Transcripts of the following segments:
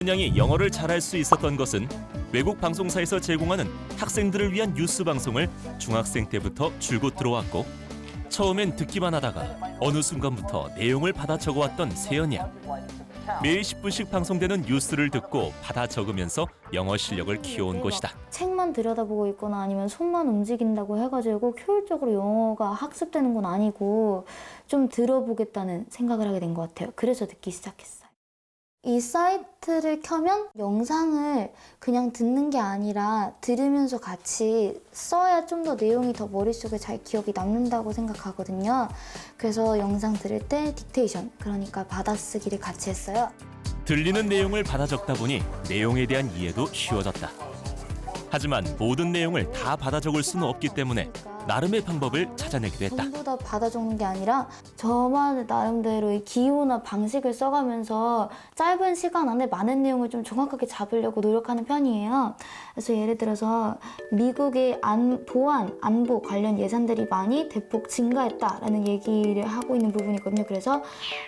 양이 영어를 잘할 수 있었던 것은 외국 방송사에서 제공하는 학생들을 위한 뉴스 방송을 중학생 때부터 줄곧 들어왔고, 처음엔 듣기만 하다가 어느 순간부터 내용을 받아 적어왔던 세연 양. 매일 10분씩 방송되는 뉴스를 듣고 받아 적으면서 영어 실력을 키워온 것이다. 책만 들여다보고 있거나 아니면 손만 움직인다고 해가지고 효율적으로 영어가 학습되는 건 아니고 좀 들어보겠다는 생각을 하게 된 것 같아요. 그래서 듣기 시작했어요. 이 사이트를 켜면 영상을 그냥 듣는 게 아니라 들으면서 같이 써야 좀 더 내용이 더 머릿속에 잘 기억이 남는다고 생각하거든요. 그래서 영상 들을 때 딕테이션, 그러니까 받아쓰기를 같이 했어요. 들리는 내용을 받아 적다 보니 내용에 대한 이해도 쉬워졌다. 하지만 모든 내용을 다 받아 적을 수는 없기 때문에 나름의 방법을 찾아내기도 했다. 전부 다 받아 적는 게 아니라 저만의 나름대로의 기호나 방식을 써가면서 짧은 시간 안에 많은 내용을 좀 정확하게 잡으려고 노력하는 편이에요. 그래서 예를 들어서 미국의 보안, 안보 관련 예산들이 많이 대폭 증가했다라는 얘기를 하고 있는 부분이 있거든요. 그래서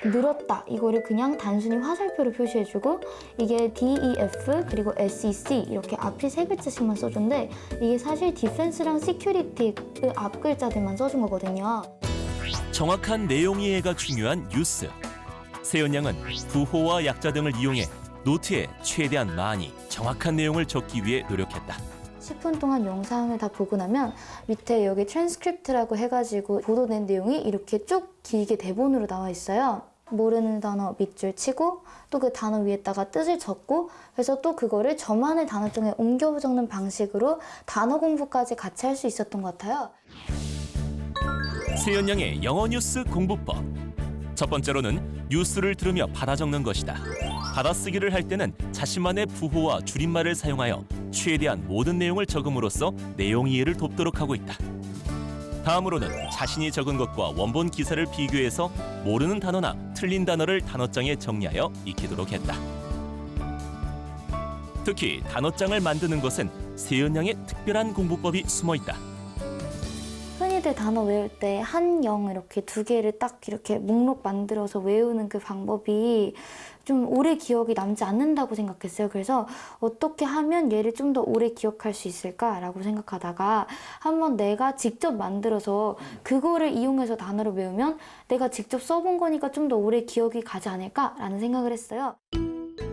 늘었다, 이거를 그냥 단순히 화살표로 표시해주고, 이게 DEF 그리고 SEC 이렇게 앞에 세 글자씩만 써준데, 이게 사실 디펜스랑 시큐리티 그 앞 글자들만 써준 거거든요. 정확한 내용 이해가 중요한 뉴스. 세연 양은 부호와 약자 등을 이용해 노트에 최대한 많이 정확한 내용을 적기 위해 노력했다. 10분 동안 영상을 다 보고 나면 밑에 여기 트랜스크립트라고 해가지고 보도된 내용이 이렇게 쭉 길게 대본으로 나와 있어요. 모르는 단어 밑줄 치고 또 그 단어 위에다가 뜻을 적고, 그래서 또 그거를 저만의 단어종에 옮겨 적는 방식으로 단어 공부까지 같이 할 수 있었던 것 같아요. 세연 양의 영어 뉴스 공부법. 첫 번째로는 뉴스를 들으며 받아 적는 것이다. 받아쓰기를 할 때는 자신만의 부호와 줄임말을 사용하여 최대한 모든 내용을 적음으로써 내용 이해를 돕도록 하고 있다. 다음으로는 자신이 적은 것과 원본 기사를 비교해서 모르는 단어나 틀린 단어를 단어장에 정리하여 익히도록 했다. 특히 단어장을 만드는 것은 세연 양의 특별한 공부법이 숨어 있다. 흔히들 단어 외울 때 한, 영 이렇게 두 개를 딱 이렇게 목록 만들어서 외우는 그 방법이 좀 오래 기억이 남지 않는다고 생각했어요. 그래서 어떻게 하면 얘를 좀 더 오래 기억할 수 있을까라고 생각하다가 한번 내가 직접 만들어서 그거를 이용해서 단어를 외우면 내가 직접 써본 거니까 좀 더 오래 기억이 가지 않을까라는 생각을 했어요.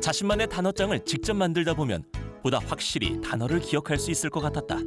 자신만의 단어장을 직접 만들다 보면 보다 확실히 단어를 기억할 수 있을 것 같았다.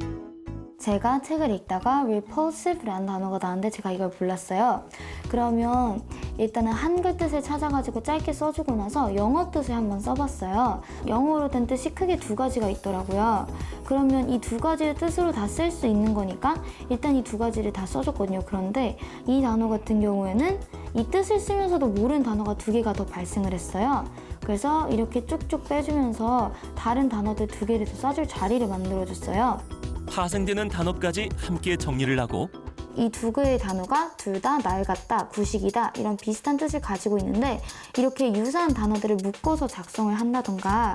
제가 책을 읽다가 repulsive라는 단어가 나왔는데 제가 이걸 몰랐어요. 그러면 일단은 한글 뜻을 찾아가지고 짧게 써주고 나서 영어 뜻을 한번 써봤어요. 영어로 된 뜻이 크게 두 가지가 있더라고요. 그러면 이 두 가지를 뜻으로 다 쓸 수 있는 거니까 일단 이 두 가지를 다 써줬거든요. 그런데 이 단어 같은 경우에는 이 뜻을 쓰면서도 모르는 단어가 두 개가 더 발생을 했어요. 그래서 이렇게 쭉쭉 빼주면서 다른 단어들 두 개를 더 써줄 자리를 만들어줬어요. 파생되는 단어까지 함께 정리를 하고, 이 두 개의 단어가 둘 다 낡았다, 구식이다 이런 비슷한 뜻을 가지고 있는데 이렇게 유사한 단어들을 묶어서 작성을 한다던가.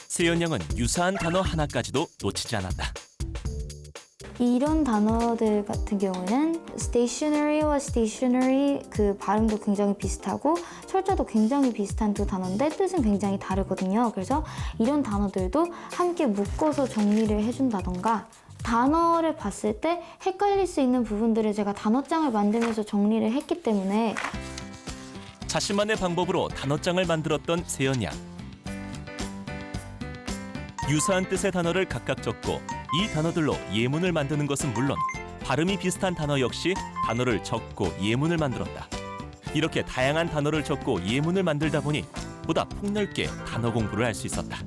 세연 양은 유사한 단어 하나까지도 놓치지 않았다. 이런 단어들 같은 경우에는 stationary와 stationery 그 발음도 굉장히 비슷하고 철자도 굉장히 비슷한 두 단어인데 뜻은 굉장히 다르거든요. 그래서 이런 단어들도 함께 묶어서 정리를 해준다던가, 단어를 봤을 때 헷갈릴 수 있는 부분들을 제가 단어장을 만들면서 정리를 했기 때문에 자신만의 방법으로 단어장을 만들었던 세연 양. 유사한 뜻의 단어를 각각 적고 이 단어들로 예문을 만드는 것은 물론 발음이 비슷한 단어 역시 단어를 적고 예문을 만들었다. 이렇게 다양한 단어를 적고 예문을 만들다 보니 보다 폭넓게 단어 공부를 할 수 있었다.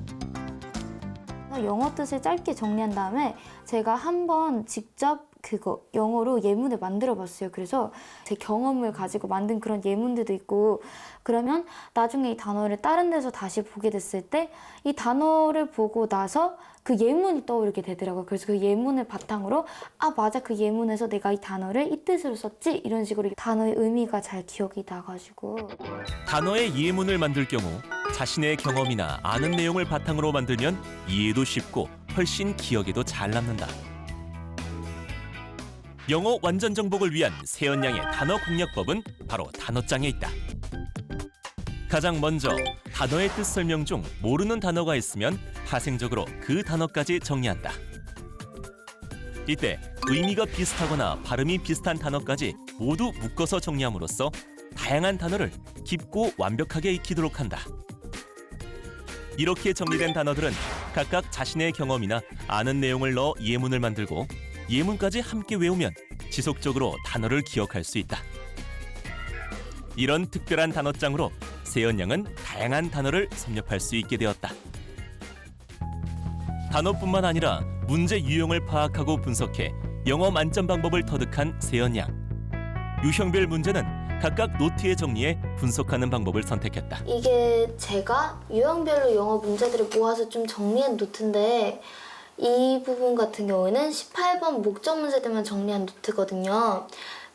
영어 뜻을 짧게 정리한 다음에 제가 한번 직접 그거 영어로 예문을 만들어 봤어요. 그래서 제 경험을 가지고 만든 그런 예문들도 있고, 그러면 나중에 이 단어를 다른 데서 다시 보게 됐을 때 이 단어를 보고 나서 그 예문이 떠오르게 되더라고요. 그래서 그 예문을 바탕으로 아 맞아, 그 예문에서 내가 이 단어를 이 뜻으로 썼지, 이런 식으로 단어의 의미가 잘 기억이 나가지고. 단어의 예문을 만들 경우 자신의 경험이나 아는 내용을 바탕으로 만들면 이해도 쉽고 훨씬 기억에도 잘 남는다. 영어 완전 정복을 위한 세연 양의 단어 공략법은 바로 단어장에 있다. 가장 먼저 단어의 뜻 설명 중 모르는 단어가 있으면 파생적으로 그 단어까지 정리한다. 이때 의미가 비슷하거나 발음이 비슷한 단어까지 모두 묶어서 정리함으로써 다양한 단어를 깊고 완벽하게 익히도록 한다. 이렇게 정리된 단어들은 각각 자신의 경험이나 아는 내용을 넣어 예문을 만들고 예문까지 함께 외우면 지속적으로 단어를 기억할 수 있다. 이런 특별한 단어장으로 세연 양은 다양한 단어를 섭렵할 수 있게 되었다. 단어뿐만 아니라 문제 유형을 파악하고 분석해 영어 만점 방법을 터득한 세연 양. 유형별 문제는 각각 노트에 정리해 분석하는 방법을 선택했다. 이게 제가 유형별로 영어 문제들을 모아서 좀 정리한 노트인데 이 부분 같은 경우에는 18번 목적 문제들만 정리한 노트거든요.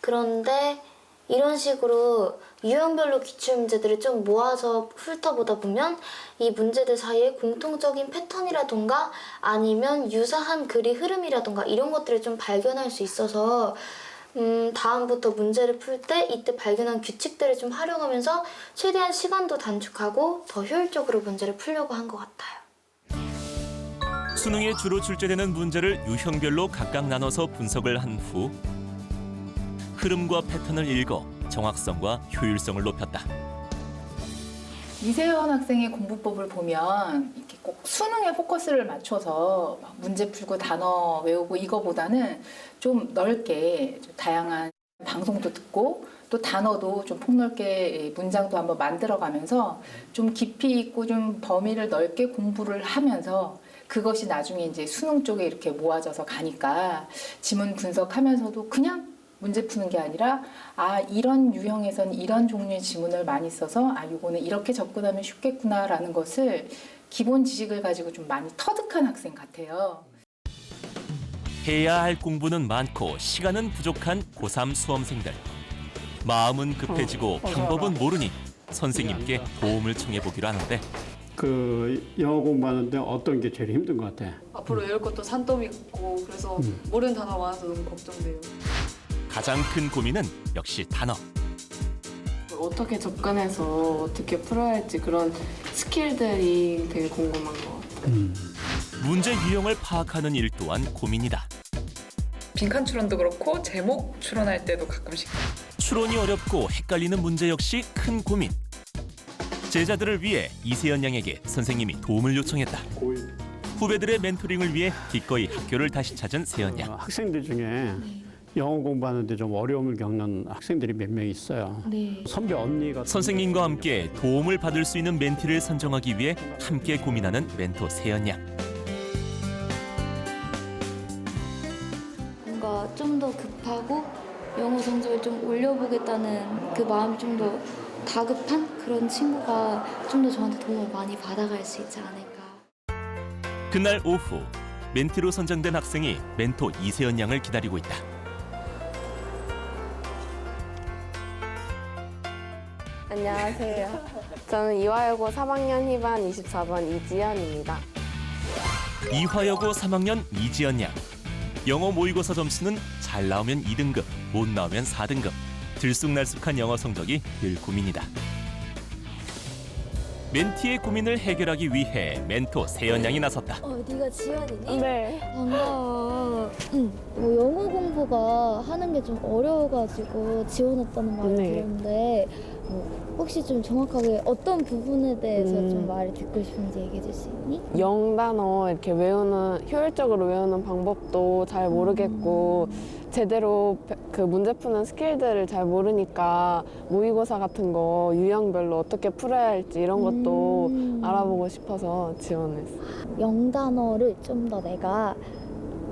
그런데 이런 식으로 유형별로 기출문제들을 좀 모아서 훑어보다 보면 이 문제들 사이에 공통적인 패턴이라던가 아니면 유사한 글의 흐름이라던가 이런 것들을 좀 발견할 수 있어서 다음부터 문제를 풀 때 이때 발견한 규칙들을 좀 활용하면서 최대한 시간도 단축하고 더 효율적으로 문제를 풀려고 한 것 같아요. 수능에 주로 출제되는 문제를 유형별로 각각 나눠서 분석을 한 후 흐름과 패턴을 읽어 정확성과 효율성을 높였다. 이세연 학생의 공부법을 보면 이렇게 꼭 수능에 포커스를 맞춰서 막 문제 풀고 단어 외우고 이거보다는 좀 넓게 좀 다양한 방송도 듣고 또 단어도 좀 폭넓게 문장도 한번 만들어가면서 좀 깊이 있고 좀 범위를 넓게 공부를 하면서 그것이 나중에 이제 수능 쪽에 이렇게 모아져서 가니까 지문 분석하면서도 그냥 문제 푸는 게 아니라 아 이런 유형에서는 이런 종류의 지문을 많이 써서 아 요거는 이렇게 접근하면 쉽겠구나라는 것을 기본 지식을 가지고 좀 많이 터득한 학생 같아요. 해야 할 공부는 많고 시간은 부족한 고3 수험생들. 마음은 급해지고 방법은 모르니 선생님께 도움을 청해보기로 하는데 그 영어 공부하는데 어떤 게 제일 힘든 것 같아? 앞으로 외울 것도 산더미 같고 그래서 모르는 단어가 많아서 너무 걱정돼요. 가장 큰 고민은 역시 단어. 어떻게 접근해서 어떻게 풀어야 할지 그런 스킬들이 되게 궁금한 것 같아요. 문제 유형을 파악하는 일 또한 고민이다. 빈칸 추론도 그렇고 제목 추론할 때도 가끔씩 추론이 어렵고 헷갈리는 문제 역시 큰 고민. 제자들을 위해 이세연 양에게 선생님이 도움을 요청했다. 후배들의 멘토링을 위해 기꺼이 학교를 다시 찾은 세연 양. 학생들 중에 영어 공부하는데 좀 어려움을 겪는 학생들이 몇 명 있어요. 네. 선배 언니가 선생님과 함께 도움을 받을 수 있는 멘티를 선정하기 위해 함께 고민하는 멘토 세연 양. 뭔가 좀 더 급하고 영어 성적을 좀 올려보겠다는 그 마음이 좀 더 다급한 그런 친구가 좀 더 저한테 도움을 많이 받아갈 수 있지 않을까. 그날 오후 멘티로 선정된 학생이 멘토 이세연 양을 기다리고 있다. 안녕하세요. 저는 이화여고 3학년 희반 24번 이지연입니다. 이화여고 3학년 이지연 양. 영어 모의고사 점수는 잘 나오면 2등급, 못 나오면 4등급. 들쑥날쑥한 영어 성적이 늘 고민이다. 멘티의 고민을 해결하기 위해 멘토 세연 양이 나섰다. 네가 지연이니? 네. 반가워. 뭐 영어 공부가 하는 게 좀 어려워가지고 지원했다는 말을 네. 들었는데 혹시 좀 정확하게 어떤 부분에 대해서 음. 좀 말을 듣고 싶은지 얘기해 줄 수 있니? 영단어 이렇게 외우는 효율적으로 외우는 방법도 잘 모르겠고 제대로 그 문제 푸는 스킬들을 잘 모르니까 모의고사 같은 거 유형별로 어떻게 풀어야 할지 이런 것도 알아보고 싶어서 지원했어요. 영단어를 좀 더 내가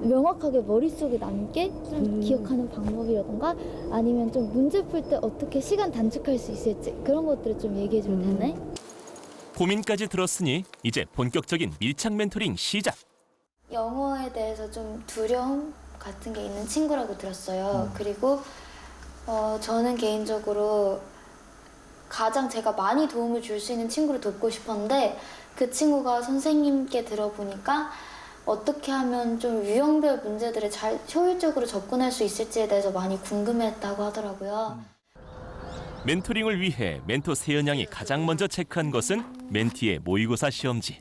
명확하게 머릿속에 남게 좀 기억하는 방법이라던가 아니면 좀 문제 풀 때 어떻게 시간 단축할 수 있을지 그런 것들을 좀 얘기해 주면 되네? 고민까지 들었으니 이제 본격적인 밀착 멘토링 시작. 영어에 대해서 좀 두려움 같은 게 있는 친구라고 들었어요. 그리고 저는 개인적으로 가장 제가 많이 도움을 줄 수 있는 친구를 돕고 싶었는데 그 친구가 선생님께 들어보니까 어떻게 하면 좀 유형별 문제들을 잘 효율적으로 접근할 수 있을지에 대해서 많이 궁금해했다고 하더라고요. 멘토링을 위해 멘토 세연 양이 가장 먼저 체크한 것은 멘티의 모의고사 시험지.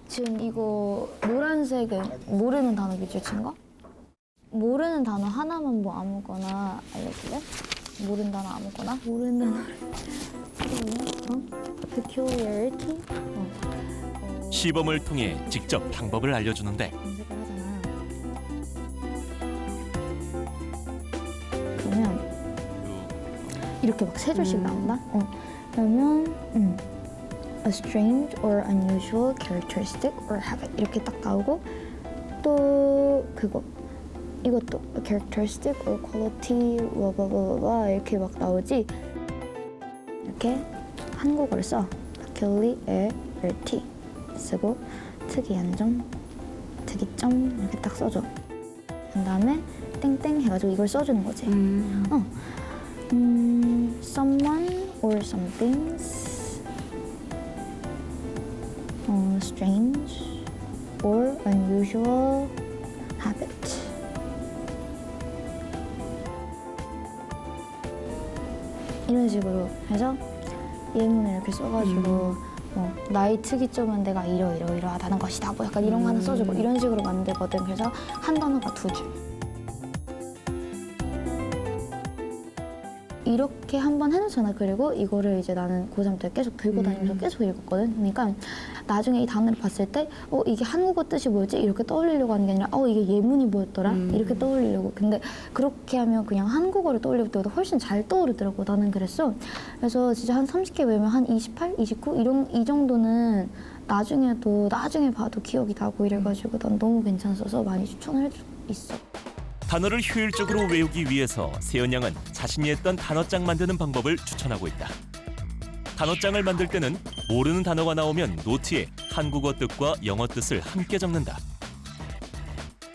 지금 이거 노란색은 모르는 단어 위주로 친 거? 모르는 단어 하나만 뭐 아무거나 알려줄래? 모르는 단어 아무거나? 모르는 단어? peculiarity? 시범을 통해 직접 방법을 알려주는데 검색을 하잖아. 그러면 이렇게 막 세 줄씩 나온다? 그러면 a strange or unusual characteristic or habit 이렇게 딱 나오고 또 그거 이것도 a characteristic or quality blah 이렇게 막 나오지. 이렇게 한국어를 써. peculiarity 쓰고 특이한 점, 특이점 이렇게 딱 써줘. 그 다음에 땡땡 해가지고 이걸 써주는 거지. someone or something's strange or unusual habit. 이런 식으로 해서 예문을 이렇게 써가지고 나의 특이점은 내가 이러이러하다는 것이다. 뭐 약간 이런 거 하나 써주고 이런 식으로 만들거든. 그래서 한 단어가 2줄. 이렇게 한번 해놓잖아. 그리고 이거를 이제 나는 고3 때 계속 들고 다니면서 계속 읽었거든. 그러니까 나중에 이 단어를 봤을 때 이게 한국어 뜻이 뭐였지? 이렇게 떠올리려고 하는 게 아니라 이게 예문이 뭐였더라? 이렇게 떠올리려고. 근데 그렇게 하면 그냥 한국어를 떠올릴 때보다 훨씬 잘 떠오르더라고. 나는 그랬어. 그래서 진짜 한 30개 외우면 한 28, 29? 이 정도는 나중에 봐도 기억이 나고 이래가지고 난 너무 괜찮아서 많이 추천을 해주고 있어. 단어를 효율적으로 외우기 위해서 세연 양은 자신이 했던 단어장 만드는 방법을 추천하고 있다. 단어장을 만들 때는 모르는 단어가 나오면 노트에 한국어 뜻과 영어 뜻을 함께 적는다.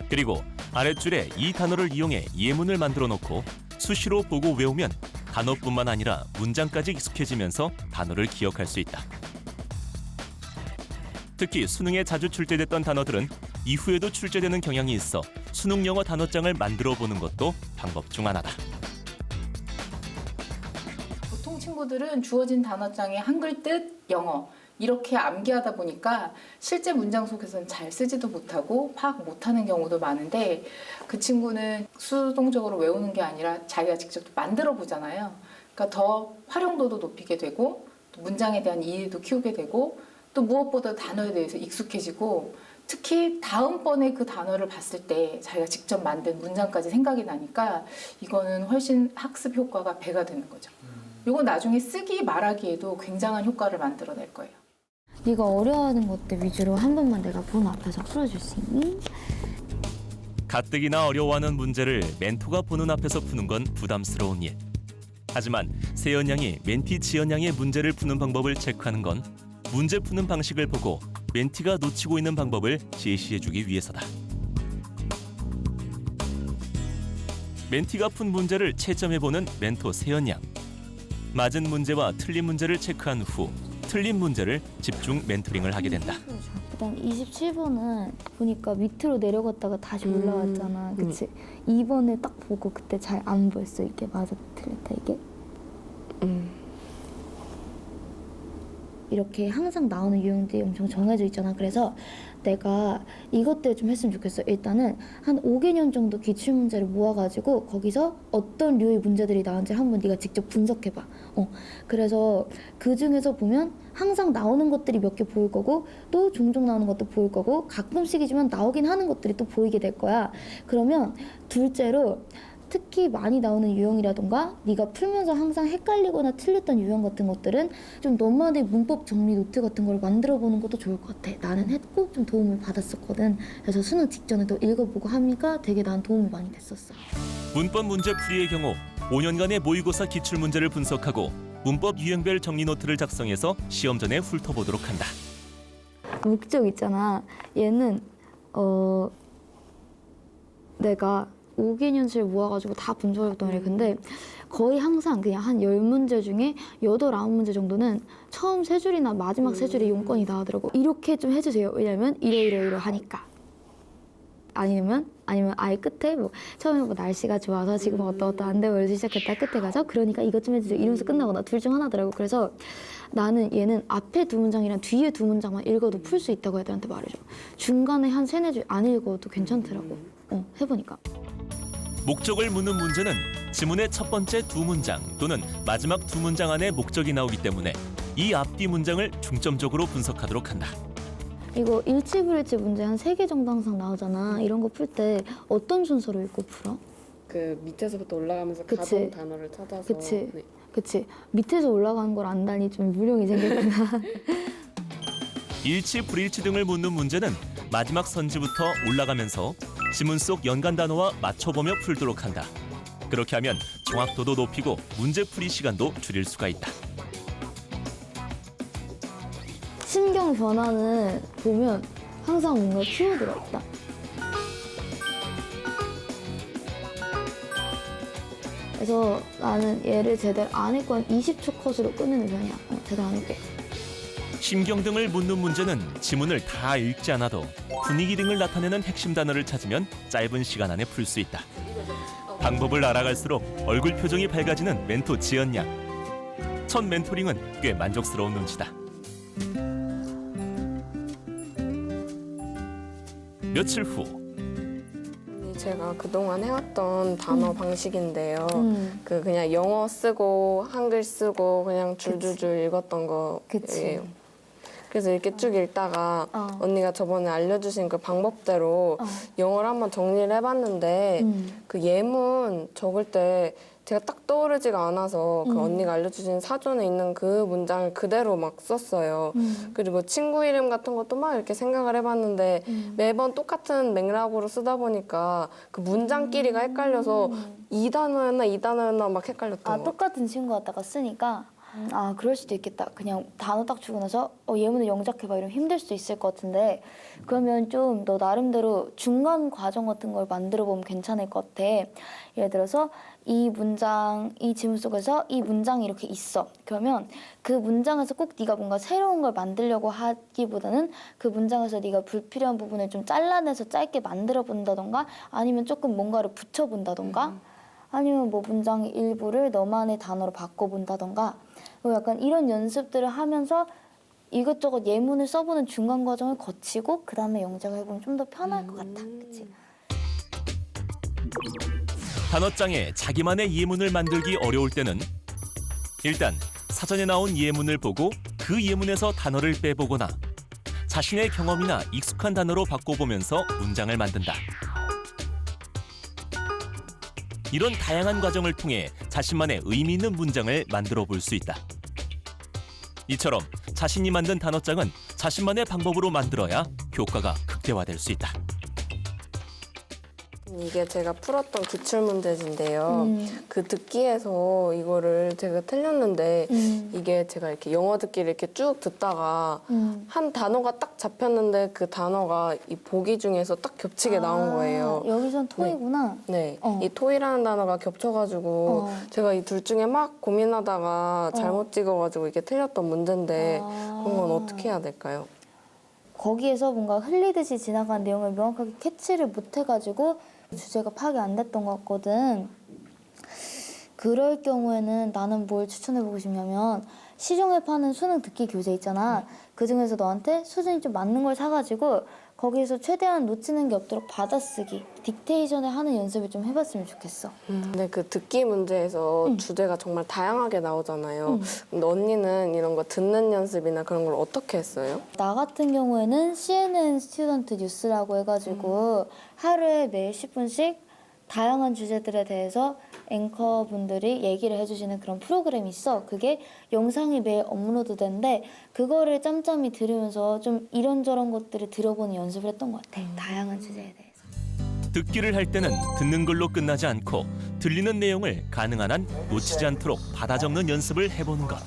그리고 아랫줄에 이 단어를 이용해 예문을 만들어 놓고 수시로 보고 외우면 단어뿐만 아니라 문장까지 익숙해지면서 단어를 기억할 수 있다. 특히 수능에 자주 출제됐던 단어들은 이후에도 출제되는 경향이 있어 수능 영어 단어장을 만들어 보는 것도 방법 중 하나다. 보통 친구들은 주어진 단어장에 한글 뜻, 영어 이렇게 암기하다 보니까 실제 문장 속에서는 잘 쓰지도 못하고 파악 못하는 경우도 많은데 그 친구는 수동적으로 외우는 게 아니라 자기가 직접 만들어 보잖아요. 그러니까 더 활용도도 높이게 되고 또 문장에 대한 이해도 키우게 되고 또 무엇보다 단어에 대해서 익숙해지고 특히 다음번에 그 단어를 봤을 때 자기가 직접 만든 문장까지 생각이 나니까 이거는 훨씬 학습 효과가 배가 되는 거죠. 이건 나중에 쓰기 말하기에도 굉장한 효과를 만들어낼 거예요. 네가 어려워하는 것들 위주로 한 번만 내가 본 앞에서 풀어줄 수 있니? 가뜩이나 어려워하는 문제를 멘토가 보는 앞에서 푸는 건 부담스러운 일. 하지만 세연 양이 멘티 지연 양의 문제를 푸는 방법을 체크하는 건 문제 푸는 방식을 보고 멘티가 놓치고 있는 방법을 제시해주기 위해서다. 멘티가 푼 문제를 채점해보는 멘토 세연 양. 맞은 문제와 틀린 문제를 체크한 후 틀린 문제를 집중 멘토링을 하게 된다. 그다음 27번은 보니까 밑으로 내려갔다가 다시 올라왔잖아. 그치? 2번을 딱 보고 그때 잘 안 보였어. 이게 맞아 틀렸다 이게. 이렇게 항상 나오는 유형들이 엄청 정해져 있잖아. 그래서 내가 이것들 좀 했으면 좋겠어. 일단은 한 5개년 정도 기출문제를 모아가지고 거기서 어떤 류의 문제들이 나오는지 한번 네가 직접 분석해봐. 그래서 그 중에서 보면 항상 나오는 것들이 몇 개 보일 거고 또 종종 나오는 것도 보일 거고 가끔씩이지만 나오긴 하는 것들이 또 보이게 될 거야. 그러면 둘째로 특히 많이 나오는 유형이라던가 네가 풀면서 항상 헷갈리거나 틀렸던 유형 같은 것들은 좀 너만의 문법 정리 노트 같은 걸 만들어 보는 것도 좋을 것 같아. 나는 했고 좀 도움을 받았었거든. 그래서 수능 직전에도 읽어보고 하니까 되게 난 도움이 많이 됐었어. 문법 문제 풀이의 경우 5년간의 모의고사 기출문제를 분석하고 문법 유형별 정리 노트를 작성해서 시험 전에 훑어보도록 한다. 목적 있잖아. 얘는 내가 5개년치를 모아가지고 다 분석했던 애래. 근데 거의 항상 그냥 한 10문제 중에 8, 9문제 정도는 처음 3줄이나 마지막 3줄에 용건이 나오더라고. 이렇게 좀 해주세요. 왜냐면 이러이러 하니까. 아니면 아예 끝에 뭐 처음에 뭐 날씨가 좋아서 지금 어떠한데 월드 시작했다 끝에 가서 그러니까 이것 좀 해주세요 이러면서 끝나거나 둘 중 하나더라고. 그래서 나는 얘는 앞에 두 문장이랑 뒤에 두 문장만 읽어도 풀 수 있다고 애들한테 말해줘. 중간에 한 세네 줄 안 읽어도 괜찮더라고. 해보니까. 목적을 묻는 문제는 지문의 첫 번째 두 문장 또는 마지막 두 문장 안에 목적이 나오기 때문에 이 앞뒤 문장을 중점적으로 분석하도록 한다. 이거 일치불일치 문제 한 3개 정도 항상 나오잖아. 이런 거 풀 때 어떤 순서로 읽고 풀어? 그 밑에서부터 올라가면서 그치. 가동 단어를 찾아서. 그치. 네. 그치. 밑에서 올라가는 걸 안다니 좀 무령이 생겼구나. 일치, 불일치 등을 묻는 문제는 마지막 선지부터 올라가면서 지문 속 연관 단어와 맞춰보며 풀도록 한다. 그렇게 하면 정확도도 높이고 문제풀이 시간도 줄일 수가 있다. 신경 변화는 보면 항상 뭔가 키워드가 있다. 그래서 나는 얘를 제대로 안 읽고 한 20초 컷으로 끝내는 편이야. 제대로 안 읽게. 심경 등을 묻는 문제는 지문을 다 읽지 않아도 분위기 등을 나타내는 핵심 단어를 찾으면 짧은 시간 안에 풀 수 있다. 방법을 알아갈수록 얼굴 표정이 밝아지는 멘토 지연 양. 첫 멘토링은 꽤 만족스러운 눈치다. 며칠 후 제가 그동안 해왔던 단어 방식인데요. 음. 그냥 영어 쓰고 한글 쓰고 그냥 줄줄줄 읽었던 그치. 거예요. 그래서 이렇게 쭉 읽다가 언니가 저번에 알려주신 그 방법대로 영어를 한번 정리를 해봤는데 그 예문 적을 때 제가 딱 떠오르지가 않아서 그 언니가 알려주신 사전에 있는 그 문장을 그대로 막 썼어요. 그리고 친구 이름 같은 것도 막 이렇게 생각을 해봤는데 매번 똑같은 맥락으로 쓰다 보니까 그 문장끼리가 헷갈려서 이 단어였나 막 헷갈렸던 거. 똑같은 친구 갖다가 쓰니까 그럴 수도 있겠다. 그냥 단어 딱 주고 나서 예문을 영작해봐 이러면 힘들 수도 있을 것 같은데 그러면 좀 너 나름대로 중간 과정 같은 걸 만들어 보면 괜찮을 것 같아. 예를 들어서 이 지문 속에서 이 문장이 이렇게 있어. 그러면 그 문장에서 꼭 네가 뭔가 새로운 걸 만들려고 하기보다는 그 문장에서 네가 불필요한 부분을 좀 잘라내서 짧게 만들어 본다던가 아니면 조금 뭔가를 붙여본다던가 아니면 뭐 문장의 일부를 너만의 단어로 바꿔본다던가 약간 이런 연습들을 하면서 이것저것 예문을 써보는 중간 과정을 거치고 그 다음에 영작을 해보면 좀 더 편할 것 같아. 그치? 단어장에 자기만의 예문을 만들기 어려울 때는 일단 사전에 나온 예문을 보고 그 예문에서 단어를 빼보거나 자신의 경험이나 익숙한 단어로 바꿔보면서 문장을 만든다. 이런 다양한 과정을 통해 자신만의 의미 있는 문장을 만들어 볼 수 있다. 이처럼 자신이 만든 단어장은 자신만의 방법으로 만들어야 효과가 극대화될 수 있다. 이게 제가 풀었던 기출문제지인데요. 그 듣기에서 이거를 제가 틀렸는데 이게 제가 이렇게 영어 듣기를 이렇게 쭉 듣다가 한 단어가 딱 잡혔는데 그 단어가 이 보기 중에서 딱 겹치게 나온 거예요. 여기선 토이구나. 네, 이 토이라는 단어가 겹쳐가지고 제가 이 둘 중에 막 고민하다가 잘못 찍어가지고 이게 틀렸던 문제인데 그런 건 어떻게 해야 될까요? 거기에서 뭔가 흘리듯이 지나간 내용을 명확하게 캐치를 못해가지고 주제가 파악이 안 됐던 것 같거든. 그럴 경우에는 나는 뭘 추천해보고 싶냐면 시중에 파는 수능 듣기 교재 있잖아. 그중에서 너한테 수준이 좀 맞는 걸 사가지고 거기에서 최대한 놓치는 게 없도록 받아쓰기, 딕테이션을 하는 연습을 좀 해봤으면 좋겠어. 근데 그 듣기 문제에서 주제가 정말 다양하게 나오잖아요. 근데 언니는 이런 거 듣는 연습이나 그런 걸 어떻게 했어요? 나 같은 경우에는 CNN 스튜던트 뉴스라고 해가지고 하루에 매일 10분씩 다양한 주제들에 대해서 앵커분들이 얘기를 해주시는 그런 프로그램이 있어. 그게 영상이 매일 업로드된데 그거를 짬짬이 들으면서 좀 이런저런 것들을 들어보는 연습을 했던 것 같아. 다양한 주제에 대해서. 듣기를 할 때는 듣는 걸로 끝나지 않고 들리는 내용을 가능한 한 놓치지 않도록 받아 적는 연습을 해보는 것.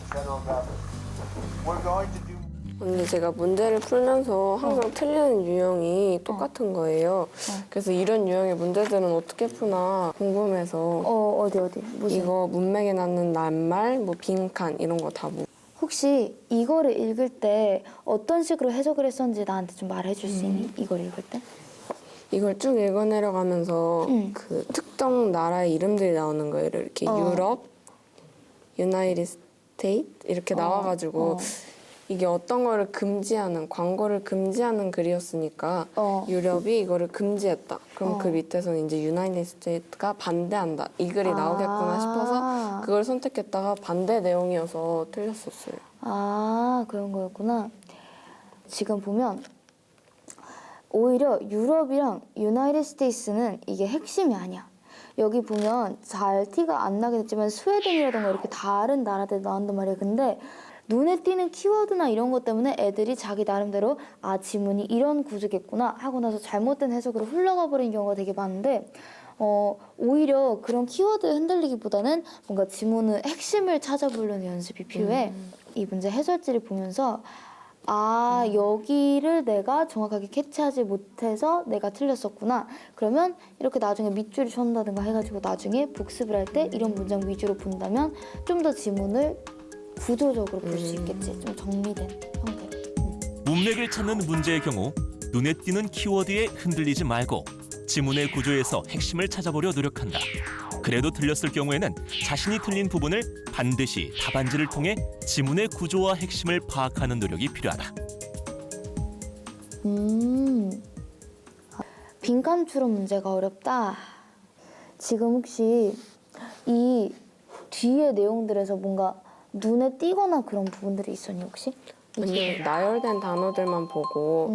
근데 제가 문제를 풀면서 항상 틀리는 유형이 똑같은 거예요. 그래서 이런 유형의 문제들은 어떻게 푸나 궁금해서 어디? 무슨? 이거 문맥에 낳는 낱말, 뭐 빈칸 이런 거 다 뭐. 혹시 이거를 읽을 때 어떤 식으로 해석을 했었는지 나한테 좀 말해줄 수 있니? 이걸 읽을 때? 이걸 쭉 읽어내려가면서 그 특정 나라의 이름들이 나오는 거예요. 이렇게 유럽, 유나이티드 스테이트 이렇게 나와가지고 이게 어떤 거를 금지하는, 광고를 금지하는 글이었으니까 유럽이 이거를 금지했다. 그럼 그 밑에서는 이제 유나이티드 스테이트가 반대한다. 이 글이 나오겠구나 싶어서 그걸 선택했다가 반대 내용이어서 틀렸었어요. 아, 그런 거였구나. 지금 보면 오히려 유럽이랑 유나이티드 스테이츠는 이게 핵심이 아니야. 여기 보면 잘 티가 안 나긴 했지만 스웨덴이라던가 이렇게 다른 나라들 나온단 말이야. 근데 눈에 띄는 키워드나 이런 것 때문에 애들이 자기 나름대로 아, 지문이 이런 구조겠구나 하고 나서 잘못된 해석으로 흘러가 버린 경우가 되게 많은데 오히려 그런 키워드에 흔들리기보다는 뭔가 지문의 핵심을 찾아보려는 연습이 필요해. 이 문제 해설지를 보면서 아, 여기를 내가 정확하게 캐치하지 못해서 내가 틀렸었구나. 그러면 이렇게 나중에 밑줄을 쳤다든가 해가지고 나중에 복습을 할 때 이런 문장 위주로 본다면 좀 더 지문을 구조적으로 볼 수 있겠지. 좀 정리된 형태로. 문맥을 찾는 문제의 경우 눈에 띄는 키워드에 흔들리지 말고 지문의 구조에서 핵심을 찾아보려 노력한다. 그래도 틀렸을 경우에는 자신이 틀린 부분을 반드시 답안지를 통해 지문의 구조와 핵심을 파악하는 노력이 필요하다. 빈칸 추론 문제가 어렵다. 지금 혹시 이 뒤에 내용들에서 뭔가 눈에 띄거나 그런 부분들이 있었니 혹시? 아니, 나열된 단어들만 보고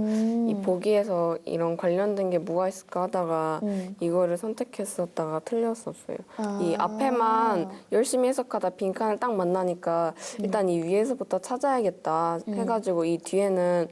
이 보기에서 이런 관련된 게 뭐가 있을까 하다가 이거를 선택했었다가 틀렸었어요. 이 앞에만 열심히 해석하다 빈칸을 딱 만나니까 일단 이 위에서부터 찾아야겠다 해가지고 이 뒤에는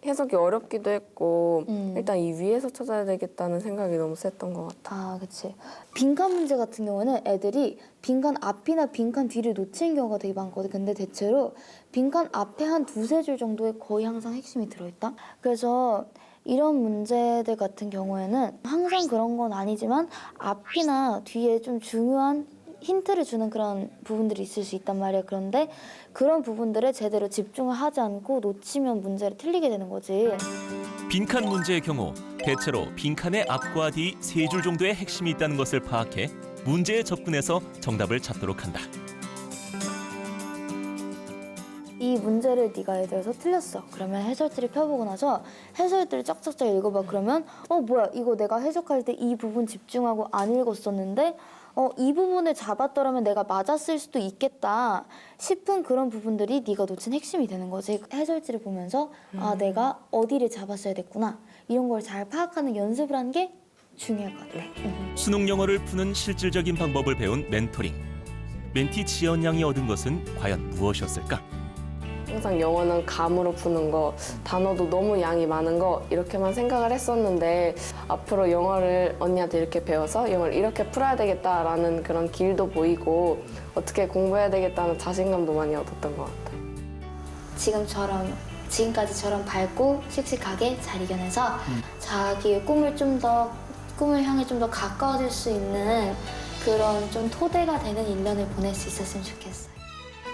해석이 어렵기도 했고 일단 이 위에서 찾아야 되겠다는 생각이 너무 셌던 것 같아. 아, 그치. 빈칸 문제 같은 경우는 애들이 빈칸 앞이나 빈칸 뒤를 놓치는 경우가 되게 많거든. 근데 대체로 빈칸 앞에 한 두세 줄 정도에 거의 항상 핵심이 들어있다. 그래서 이런 문제들 같은 경우에는 항상 그런 건 아니지만 앞이나 뒤에 좀 중요한 힌트를 주는 그런 부분들이 있을 수 있단 말이야. 그런데 그런 부분들에 제대로 집중을 하지 않고 놓치면 문제를 틀리게 되는 거지. 빈칸 문제의 경우 대체로 빈칸의 앞과 뒤 세 줄 정도의 핵심이 있다는 것을 파악해 문제에 접근해서 정답을 찾도록 한다. 이 문제를 네가 예를 들어서 틀렸어. 그러면 해설지를 펴보고 나서 해설지를 쫙쫙쫙 읽어봐. 그러면 뭐야, 이거 내가 해석할 때 이 부분 집중하고 안 읽었었는데 이 부분을 잡았더라면 내가 맞았을 수도 있겠다 싶은 그런 부분들이 네가 놓친 핵심이 되는 거지. 해설지를 보면서 아, 내가 어디를 잡았어야 됐구나. 이런 걸 잘 파악하는 연습을 하는 게 중요할 것 같아. 수능 영어를 푸는 실질적인 방법을 배운 멘토링. 멘티 지연 양이 얻은 것은 과연 무엇이었을까? 항상 영어는 감으로 푸는 거, 단어도 너무 양이 많은 거 이렇게만 생각을 했었는데 앞으로 영어를 언니한테 이렇게 배워서 영어를 이렇게 풀어야 되겠다라는 그런 길도 보이고 어떻게 공부해야 되겠다는 자신감도 많이 얻었던 것 같아요. 지금까지처럼 밝고 씩씩하게 잘 이겨내서 자기의 꿈을 향해 좀 더 가까워질 수 있는 그런 좀 토대가 되는 1년을 보낼 수 있었으면 좋겠어요.